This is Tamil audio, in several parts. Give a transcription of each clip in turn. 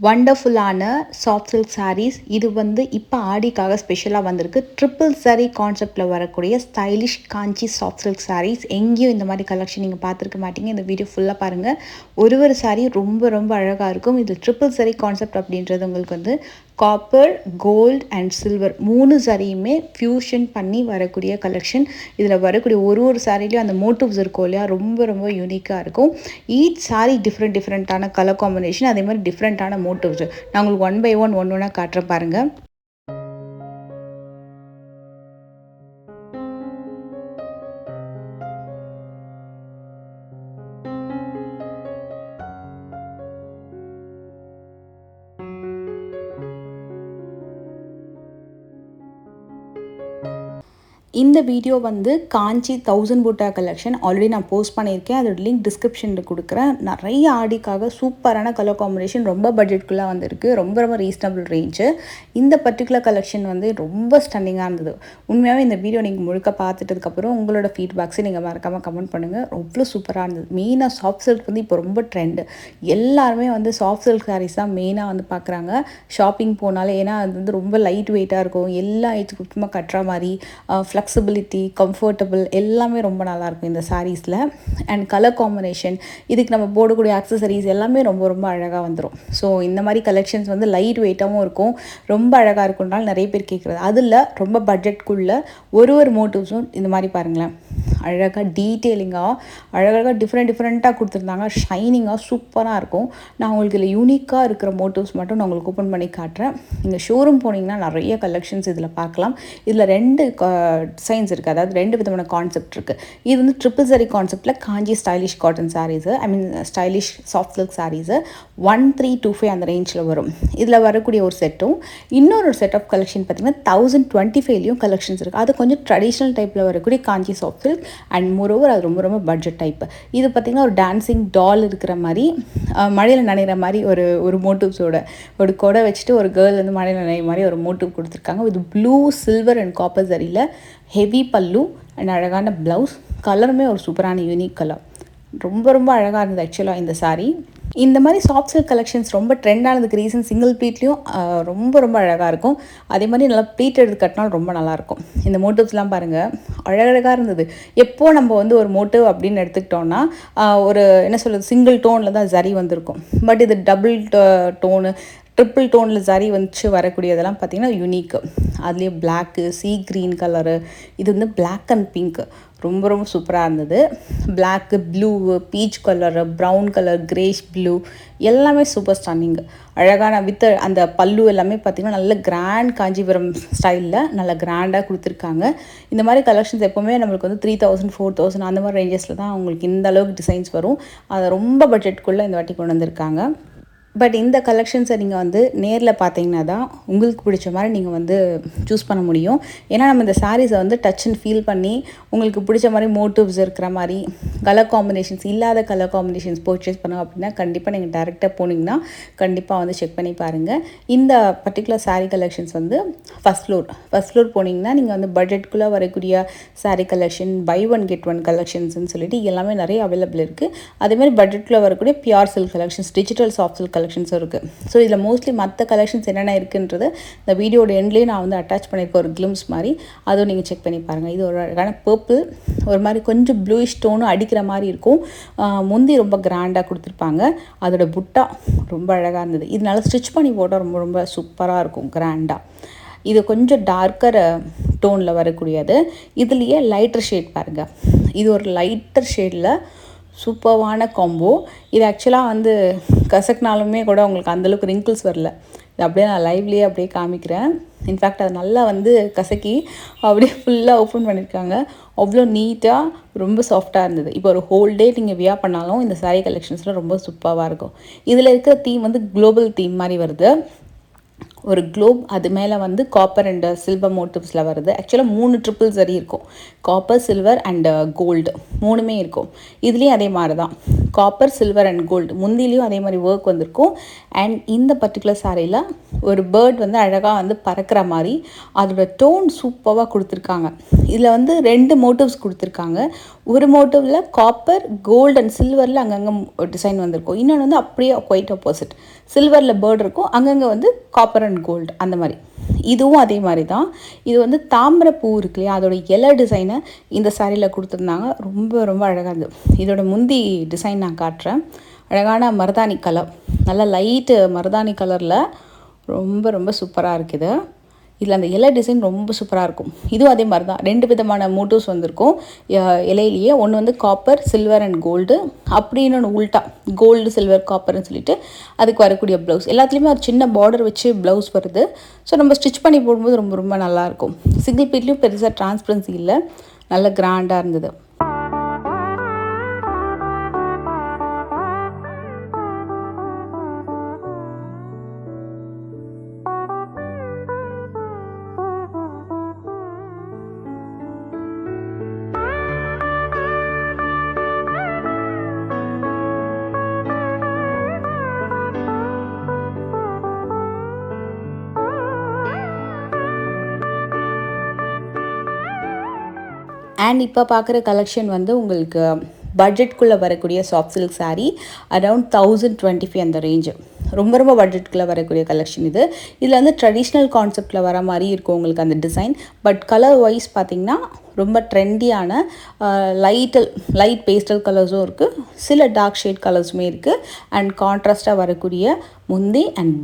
வண்டர்ஃபுல்லான சாஃப்ட் சில்க் சாரீஸ். இது வந்து இப்போ ஆடிக்காக ஸ்பெஷலாக வந்திருக்கு. ட்ரிபிள் சாரீ கான்செப்டில் வரக்கூடிய ஸ்டைலிஷ் காஞ்சி சாஃப்ட் சில்க் சாரீஸ். எங்கேயும் இந்த மாதிரி கலெக்ஷன் நீங்கள் பார்த்துருக்க மாட்டீங்க. இந்த வீடியோ ஃபுல்லாக பாருங்கள். ஒரு சாரீ ரொம்ப ரொம்ப அழகாக இருக்கும். இது ட்ரிபிள் சாரீ கான்செப்ட் அப்படின்றது உங்களுக்கு வந்து காப்பர், கோல்டு அண்ட் சில்வர் 3 சாரியுமே ஃப்யூஷன் பண்ணி வரக்கூடிய கலெக்ஷன். இதில் வரக்கூடிய ஒரு சாரிலையும் அந்த மோட்டிவ்ஸ் இருக்கும் இல்லையா, ரொம்ப ரொம்ப யூனிக்காக இருக்கும். ஈச் சாரி டிஃப்ரெண்ட்டான கலர் காம்பினேஷன், அதே மாதிரி டிஃப்ரெண்ட்டான மோட்டிவ்ஸ். நான் உங்களுக்கு ஒன் பை ஒன் ஒன்றா காட்டுறேன் பாருங்கள். இந்த வீடியோ வந்து காஞ்சி 1000 பூட்டா கலெக்ஷன் ஆல்ரெடி நான் போஸ்ட் பண்ணியிருக்கேன். அதோட லிங்க் டிஸ்கிரிப்ஷனில் கொடுக்குறேன். நிறைய ஆடிக்காக சூப்பரான கலர் காம்பினேஷன், ரொம்ப பட்ஜெட்குள்ளே வந்திருக்கு. ரொம்ப ரொம்ப ரீசனபிள் ரேஞ்சு. இந்த பர்டிகுலர் கலெக்ஷன் வந்து ரொம்ப ஸ்டன்னிங்காக இருந்தது. உண்மையாகவே இந்த வீடியோ நீங்கள் முழுக்க பார்த்துட்டதுக்கப்புறம் உங்களோட ஃபீட்பேக்ஸை நீங்கள் மறக்காமல் கமெண்ட் பண்ணுங்கள். அவ்வளோ சூப்பராக இருந்தது. மெயினாக சாஃப்ட் சில்க் வந்து இப்போ ரொம்ப ட்ரெண்டு. எல்லாருமே வந்து சாஃப்ட் சில்க் சாரீஸ் தான் மெயினாக வந்து பார்க்குறாங்க ஷாப்பிங் போனாலே. ஏன்னா அது வந்து ரொம்ப லைட் வெயிட்டாக இருக்கும். எல்லா ஏஜ் குரூப்புமே கட்டுற மாதிரி ஃப்ளெக்சிபிலிட்டி, கம்ஃபர்டபுள் எல்லாமே ரொம்ப நல்லாயிருக்கும் இந்த சாரீஸில். அண்ட் கலர் காம்பினேஷன், இதுக்கு நம்ம போடக்கூடிய ஆக்சசரிஸ் எல்லாமே ரொம்ப ரொம்ப அழகாக வந்துடும். ஸோ இந்த மாதிரி கலெக்ஷன்ஸ் வந்து லைட் வெயிட்டாகவும் இருக்கும், ரொம்ப அழகாக இருக்கும்னால நிறைய பேர் கேட்குறது. அதில் ரொம்ப பட்ஜெட்குள்ளே ஒரு மோட்டிவ்ஸும் இந்த மாதிரி பாருங்களேன், அழகாக டீட்டெயிலிங்காக அழகாக டிஃப்ரெண்ட்டாக கொடுத்துருந்தாங்க. ஷைனிங்காக சூப்பராக இருக்கும். நான் உங்களுக்கு இதில் யூனிக்காக இருக்கிற மோட்டிவ்ஸ் மட்டும் நான் உங்களுக்கு ஓப்பன் பண்ணி காட்டுறேன். நீங்கள் ஷோரூம் போனீங்கன்னா நிறைய கலெக்ஷன்ஸ் இதில் பார்க்கலாம். இதில் 2 டிசைன்ஸ் இருக்குது, அதாவது 2 விதமான கான்செப்ட் இருக்குது. இது வந்து ட்ரிபிள் சாரீ கான்செப்டில் Kanchi stylish cotton saris, stylish soft silk saris 1325 அந்த ரேஞ்சில் வரும். இதில் வரக்கூடிய ஒரு செட்டும், இன்னொரு செட் ஆஃப் கலெக்ஷன் பார்த்திங்கன்னா 1025லையும் கலெக்ஷன்ஸ் இருக்குது. அது கொஞ்சம் ட்ரெடிஷ்னல் டைப்பில் வரக்கூடிய காஞ்சி சாஃப்ட் சில்க் அண்ட் மோரோவர் அது ரொம்ப ரொம்ப பட்ஜெட் டைப். இது பார்த்திங்கன்னா ஒரு டான்ஸிங் டால் இருக்கிற மாதிரி, மழையில் நனைகிற மாதிரி ஒரு மோட்டிவ்ஸோட ஒரு கொடை வச்சுட்டு ஒரு கேர்ள் வந்து மழையில் நனைகிற மாதிரி ஒரு மோட்டிவ் கொடுத்துருக்காங்க. இது ப்ளூ, சில்வர் அண்ட் காப்பர் சரியில் ஹெவி பல்லு அண்ட் அழகான ப்ளவுஸ். கலருமே ஒரு சூப்பரான யூனிக் கலர். ரொம்ப ரொம்ப அழகாக இருந்தது ஆக்சுவலாக இந்த சாரீ. இந்த மாதிரி சாஃப்ட் சில்க் கலெக்ஷன்ஸ் ரொம்ப ட்ரெண்டானதுக்கு ரீசன் சிங்கிள் ப்ளீட்லேயும் ரொம்ப ரொம்ப அழகாக இருக்கும். அதே மாதிரி நல்லா ப்ளீட் எடுத்து கட்டினாலும் ரொம்ப நல்லாயிருக்கும். இந்த மோட்டிவ்ஸ்லாம் பாருங்கள், அழகழகாக இருந்தது. எப்போது நம்ம வந்து ஒரு மோட்டிவ் அப்படின்னு எடுத்துக்கிட்டோன்னா ஒரு என்ன சொல்கிறது, சிங்கிள் டோனில் தான் சரி வந்திருக்கும். பட் இது டபுள் டோனு, ட்ரிப்பிள் டோனில் சரி வந்துச்சு வரக்கூடியதெல்லாம் பார்த்திங்கன்னா யூனிக்கு. அதுலேயே பிளாக்கு, சீ க்ரீன் கலரு, இது வந்து பிளாக் அண்ட் பிங்க்கு ரொம்ப ரொம்ப சூப்பராக இருந்தது. Black, blue, peach colour, brown colour, greyish blue எல்லாமே சூப்பர் ஸ்டன்னிங்கு. அழகான வித் அந்த பல்லு எல்லாமே பார்த்திங்கன்னா நல்ல கிராண்ட் காஞ்சிபுரம் ஸ்டைலில் நல்ல கிராண்டாக கொடுத்துருக்காங்க. இந்த மாதிரி கலெக்ஷன்ஸ் எப்போவுமே நம்மளுக்கு வந்து 3000 4000 அந்த மாதிரி ரேஞ்சஸில் தான் உங்களுக்கு இந்த அளவுக்கு டிசைன்ஸ் வரும். அதை ரொம்ப பட்ஜெட்குள்ளே இந்த வாட்டி கொண்டு வந்திருக்காங்க. பட் இந்த கலெக்ஷன்ஸை நீங்கள் வந்து நேரில் பார்த்தீங்கன்னா தான் உங்களுக்கு பிடிச்ச மாதிரி நீங்கள் வந்து சூஸ் பண்ண முடியும். ஏன்னா நம்ம இந்த சாரீஸை வந்து டச் அண்ட் ஃபீல் பண்ணி உங்களுக்கு பிடிச்ச மாதிரி மோட்டிவ்ஸ் இருக்கிற மாதிரி கலர் காம்பினேஷன்ஸ் இல்லாத கலர் காம்பினேஷன்ஸ் பர்ச்சேஸ் பண்ணோம் அப்படின்னா கண்டிப்பாக நீங்கள் டேரெக்டாக போனீங்கன்னா கண்டிப்பாக வந்து செக் பண்ணி பாருங்கள். இந்த பர்டிகுலர் சாரீ கலெக்ஷன்ஸ் வந்து ஃபஸ்ட் ஃப்ளோர் போனீங்கன்னா நீங்கள் வந்து பட்ஜெட்குள்ளே வரக்கூடிய sari collection, buy one get one கலெக்ஷன்ஸ்னு சொல்லிட்டு எல்லாமே நிறைய அவைலபிள் இருக்குது. அதேமாதிரி பட்ஜெட்டில் வரக்கூடிய pure silk collections, digital soft silk கலெக்ஷன்ஸும் இருக்குது. ஸோ இதில் மோஸ்ட்லி மற்ற கலெக்ஷன்ஸ் என்னென்ன இருக்குன்றது இந்த வீடியோட எண்ட்லேயே நான் வந்து அட்டாச் பண்ணியிருக்கேன் ஒரு கிளிம்ஸ் மாதிரி. அதுவும் நீங்கள் செக் பண்ணி பாருங்கள். இது ஒரு அழகான பர்பிள், ஒரு மாதிரி கொஞ்சம் ப்ளூயிஷ் டோனும் அடிக்கிற மாதிரி இருக்கும். முந்தி ரொம்ப கிராண்டாக கொடுத்துருப்பாங்க. அதோட புட்டா ரொம்ப அழகாக இருந்தது. இதனால ஸ்டிச் பண்ணி போட்டால் ரொம்ப ரொம்ப சூப்பராக இருக்கும், கிராண்டாக. இது கொஞ்சம் டார்க்கர் டோனில் வரக்கூடியது. இதுலேயே லைட்டர் ஷேட் பாருங்கள். இது ஒரு லைட்டர் ஷேடில் சூப்பர்வான காம்போ. இது ஆக்சுவலாக வந்து கசக்குனாலுமே கூட உங்களுக்கு அந்தளவுக்கு ரிங்கிள்ஸ் வரல. இது அப்படியே நான் லைவ்லேயே அப்படியே காமிக்கிறேன். இன்ஃபேக்ட் அது நல்லா வந்து கசக்கி அப்படியே ஃபுல்லாக ஓப்பன் பண்ணியிருக்காங்க. அவ்வளோ நீட்டாக ரொம்ப சாஃப்டாக இருந்தது. இப்போ ஒரு ஹோல் டே நீங்கள் வியர் பண்ணாலும் இந்த சாரீ கலெக்ஷன்ஸில் ரொம்ப சூப்பராக இருக்கும். இதில் இருக்கிற தீம் வந்து குளோபல் தீம் மாதிரி வருது. ஒரு குளோப், அது மேலே வந்து காப்பர் அண்ட் சில்வர் மோட்டிவ்ஸில் வருது. ஆக்சுவலாக 3 ட்ரிபிள் சரி இருக்கும். காப்பர், சில்வர் அண்ட் கோல்டு 3மே இருக்கும். இதுலேயும் அதே மாதிரி தான் காப்பர், சில்வர் அண்ட் கோல்டு. முந்திலையும் அதே மாதிரி ஒர்க் வந்திருக்கும். அண்ட் இந்த பர்டிகுலர் சாரியில் ஒரு பேர்ட் வந்து அழகாக வந்து பறக்கிற மாதிரி அதோட டோன் சூப்பராக கொடுத்துருக்காங்க. இதில் வந்து 2 மோட்டிவ்ஸ் கொடுத்துருக்காங்க. ஒரு மோட்டிவில் காப்பர், கோல்டு அண்ட் சில்வரில் அங்கங்கே டிசைன் வந்திருக்கும். இன்னொன்று வந்து அப்படியே குவைட் ஆப்போசிட், சில்வரில் பேர்டு இருக்கும், அங்கங்கே வந்து காப்பர் அண்ட் கோல்டு அந்த மாதிரி. இதுவும் அதே மாதிரி தான். இது வந்து தாமரை பூ இருக்கு இல்லையா, அதோட இலை டிசைனை இந்த சாரியில் கொடுத்துருந்தாங்க. ரொம்ப ரொம்ப அழகாக இருந்தது. இதோட முந்தி டிசைன் நான் காட்டுறேன். அழகான மருதாணி கலர், நல்லா லைட்டு மருதாணி கலரில் ரொம்ப ரொம்ப சூப்பராக இருக்குது. இதில் அந்த இலை டிசைன் ரொம்ப சூப்பராக இருக்கும். இதுவும் அதே மாதிரி தான், 2 விதமான மோட்டிவ்ஸ் வந்திருக்கும் இலையிலேயே. ஒன்று வந்து காப்பர், சில்வர் அண்ட் கோல்டு, அப்படின்னு ஒன்று உல்ட்டா கோல்டு, சில்வர், காப்பர்னு சொல்லிட்டு அதுக்கு வரக்கூடிய ப்ளவுஸ். எல்லாத்துலேயுமே ஒரு சின்ன பார்டர் வச்சு ப்ளவுஸ் வருது. ஸோ நம்ம ஸ்டிச் பண்ணி போடும்போது ரொம்ப ரொம்ப நல்லாயிருக்கும். சிங்கிள் பீட்லேயும் பெருசாக டிரான்ஸ்பரன்சி இல்லை, நல்ல கிராண்டாக இருந்தது. அண்ட் இப்போ பார்க்குற கலெக்ஷன் வந்து உங்களுக்கு பட்ஜெட்குள்ளே வரக்கூடிய சாஃப்ட் சில்க் சாரீ, அரவுண்ட் 1025 அந்த ரேஞ்சு. ரொம்ப ரொம்ப பட்ஜெட்குள்ளே வரக்கூடிய கலெக்ஷன் இது. இதில் வந்து ட்ரெடிஷ்னல் கான்செப்டில் வர மாதிரி இருக்கும் அந்த டிசைன். பட் கலர் வைஸ் பார்த்திங்கன்னா ரொம்ப ட்ரெண்டியான லைட் பேஸ்டல் கலர்ஸும் இருக்குது, சில டார்க் ஷேட் கலர்ஸுமே இருக்குது. அண்ட் கான்ட்ராஸ்ட்டாக வரக்கூடிய முந்தி அண்ட்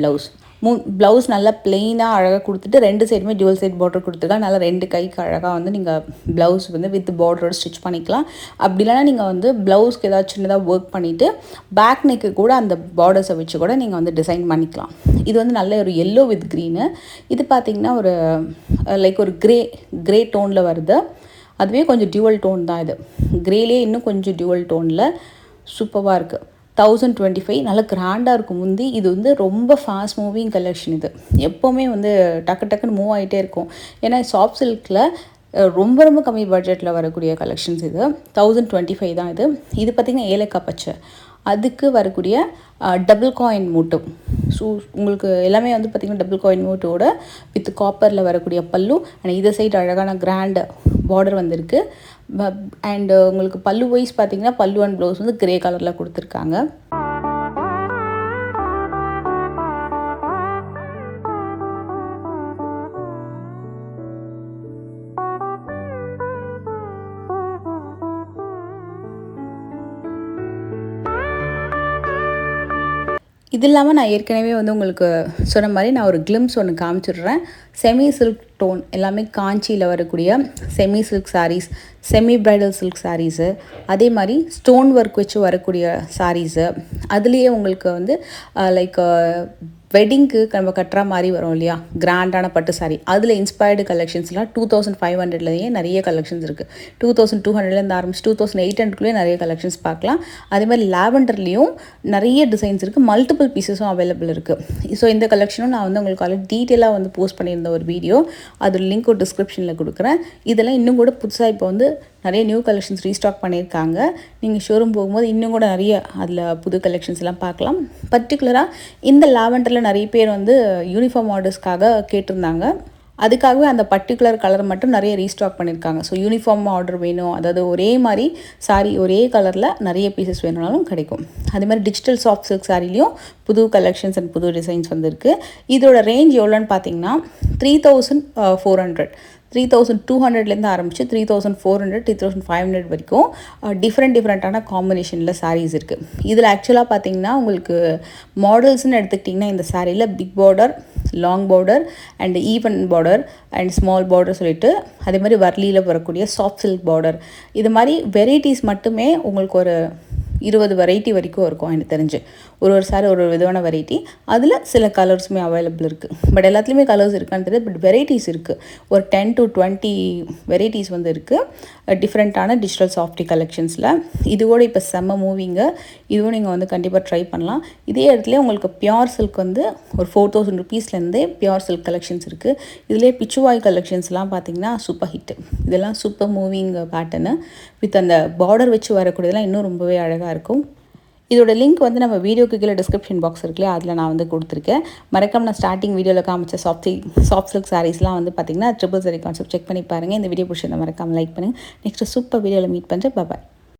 ப்ளவுஸ் நல்லா பிளெயினாக அழகாக கொடுத்துட்டு 2 சைடுமே டியூவல் சைட் பார்டர் கொடுத்துருக்கா. நல்லா 2 கைக்கு அழகாக வந்து நீங்கள் ப்ளவுஸ் வந்து வித் பார்டரோட ஸ்டிச் பண்ணிக்கலாம். அப்படி இல்லைனா நீங்கள் வந்து ப்ளவுஸ்க்கு ஏதாவது சின்னதாக ஒர்க் பண்ணிவிட்டு பேக் நெக்கு கூட அந்த பார்டர்ஸை வச்சு கூட நீங்கள் வந்து டிசைன் பண்ணிக்கலாம். இது வந்து நல்ல ஒரு எல்லோ வித் க்ரீனு. இது பார்த்திங்கன்னா ஒரு லைக் ஒரு கிரே டோனில் வருது. அதுவே கொஞ்சம் டியூவல் டோன் தான். இது கிரேலேயே இன்னும் கொஞ்சம் டியூவல் டோனில் சூப்பராக இருக்குது. 1025 நல்லா கிராண்டாக இருக்கும் முந்தி. இது வந்து ரொம்ப ஃபாஸ்ட் மூவிங் கலெக்ஷன். இது எப்போவுமே வந்து டக்குன்னு மூவ் ஆகிட்டே இருக்கும். ஏன்னா சாஃப்ட் சில்கில் ரொம்ப ரொம்ப கம்மி பட்ஜெட்டில் வரக்கூடிய கலெக்ஷன்ஸ் இது. 1025 தான் இது. இது பார்த்திங்கன்னா ஏலக்காய் பச்சை, அதுக்கு வரக்கூடிய டபுள் காயின் மோட்டிவ். ஸோ உங்களுக்கு எல்லாமே வந்து பார்த்திங்கன்னா டபுள் காயின் மோட்டிவோட வித் காப்பரில் வரக்கூடிய பல்லு. அண்ட் இதை சைடு அழகான கிராண்ட் பார்டர் வந்திருக்கு. அண்ட் உங்களுக்கு பல்லு வைஸ் பார்த்திங்கன்னா பல்லு அண்ட் ப்ளவுஸ் வந்து கிரே கலரில் கொடுத்துருக்காங்க. இது இல்லாமல் நான் ஏற்கனவே வந்து உங்களுக்கு சொன்ன மாதிரி நான் ஒரு கிளிம்ஸ் ஒன்று காமிச்சிடுறேன். செமி சில்க் டோன் எல்லாமே காஞ்சியில் வரக்கூடிய semi silk saris, semi bridal silk saris, அதே மாதிரி ஸ்டோன் ஒர்க் வச்சு வரக்கூடிய சாரீஸு, அதுலேயே உங்களுக்கு வந்து லைக் வெட்டிங்க்கு நம்ம கட்டுற மாதிரி வரும் இல்லையா, கிராண்டான பட்டு சாரீ, அதில் இன்ஸ்பயர்டு கலெக்ஷன்ஸ்லாம் 2500லேயே நிறைய கலெக்ஷன்ஸ் இருக்குது. 2200லேருந்து ஆரம்பிச்சு 2800க்குள்ளேயே நிறைய கலெக்ஷன்ஸ் பார்க்கலாம். அதே மாதிரி லாவெண்டர்லேயும் நிறைய டிசைன்ஸ் இருக்குது, மல்டிபிள் பீசஸும் அவைலபிள் இருக்குது. ஸோ இந்த கலெக்ஷனும் நான் வந்து உங்களுக்கு ஆல்ரெடி டீட்டெயிலாக வந்து போஸ்ட் பண்ணியிருந்த ஒரு வீடியோ, அது லிங்க் ஒரு டிஸ்கிரிப்ஷனில் கொடுக்குறேன். இதெல்லாம் இன்னும் கூட புதுசாக இப்போ வந்து நிறைய நியூ கலெக்ஷன்ஸ் ரீஸ்டாக் பண்ணியிருக்காங்க. நீங்கள் ஷோரூம் போகும்போது இன்னும் கூட நிறைய அதில் புது கலெக்ஷன்ஸ்லாம் பார்க்கலாம். பர்டிகுலராக இந்த லாவெண்டரில் நிறைய பேர் வந்து யூனிஃபார்ம் ஆர்டர்ஸ்க்காக கேட்டிருந்தாங்க. அதுக்காகவே அந்த பர்டிகுலர் கலர் மட்டும் நிறைய ரீஸ்டாக் பண்ணியிருக்காங்க. ஸோ யூனிஃபார்ம் ஆர்டர் வேணும், அதாவது ஒரே மாதிரி சாரீ ஒரே கலரில் நிறைய பீசஸ் வேணும்னாலும் கிடைக்கும். அதே மாதிரி டிஜிட்டல் சாஃப்ட் சில்க் சாரிலையும் புது கலெக்ஷன்ஸ் அண்ட் புது டிசைன்ஸ் வந்துருக்கு. இதோட ரேஞ்ச் எவ்வளோன்னு பார்த்தீங்கன்னா 3400, 3200லேருந்து ஆரம்பித்து 3400, 3500 வரைக்கும் டிஃப்ரெண்ட்டான காம்பினேஷனில் சாரீஸ் இருக்குது. இதில் ஆக்சுவலாக பார்த்தீங்கன்னா உங்களுக்கு மாடல்ஸ்ன்னு எடுத்துக்கிட்டிங்கன்னா இந்த சாரியில் big border, long border and even border and small border சொல்லிட்டு, அதே மாதிரி வர்லியில் வரக்கூடிய சாஃப்ட் சில்க் பார்டர், இது மாதிரி வெரைட்டிஸ் மட்டுமே உங்களுக்கு ஒரு 20 வெரைட்டி வரைக்கும் இருக்கும் எனக்கு தெரிஞ்சு. ஒரு சாரி ஒரு விதமான வெரைட்டி, அதில் சில கலர்ஸுமே அவைலபிள் இருக்குது. பட் எல்லாத்துலேயுமே கலர்ஸ் இருக்கான்னு தெரியாது, பட் வெரைட்டிஸ் இருக்குது. ஒரு 10 to 20 வெரைட்டிஸ் வந்து இருக்குது டிஃப்ரெண்ட்டான டிஜிட்டல் சாஃப்டி கலெக்ஷன்ஸில். இதுவோட இப்போ செம்ம மூவிங்க, இதுவும் நீங்கள் வந்து கண்டிப்பாக ட்ரை பண்ணலாம். இதே இடத்துல உங்களுக்கு பியோர் சில்க் வந்து ஒரு 4000 rupeesலேருந்தே பியோர் சில்க் கலெக்ஷன்ஸ் இருக்குது. இதிலே பிச்சுவாய் கலெக்ஷன்ஸ்லாம் பார்த்திங்கன்னா சூப்பர் ஹிட்டு. இதெல்லாம் சூப்பர் மூவிங் பேட்டர்னு வித் அந்த பார்டர் வச்சு வரக்கூடியதெல்லாம் இன்னும் ரொம்பவே அழகாக இருக்கும். இதோட லிங்க் வந்து நம்ம வீடியோக்கு கீழே டிஸ்கிரிப்ஷன் பாக்ஸ் இருக்குல்லையா, அதில் நான் வந்து கொடுத்துருக்கேன். மறக்காம நான் ஸ்டார்டிங் வீடியோவில் காமிச்ச சாஃப்ட் சில்க் சாரீஸ்லாம் வந்து பார்த்திங்கன்னா ட்ரிபிள் சரி கான்செப்ட் செக் பண்ணி பாருங்கள். இந்த வீடியோ பிடிச்சிருந்தா மறக்காமல் லைக் பண்ணுங்கள். நெக்ஸ்ட் சூப்பர் வீடியோவில் மீட் பண்ணுறேன். பாய்.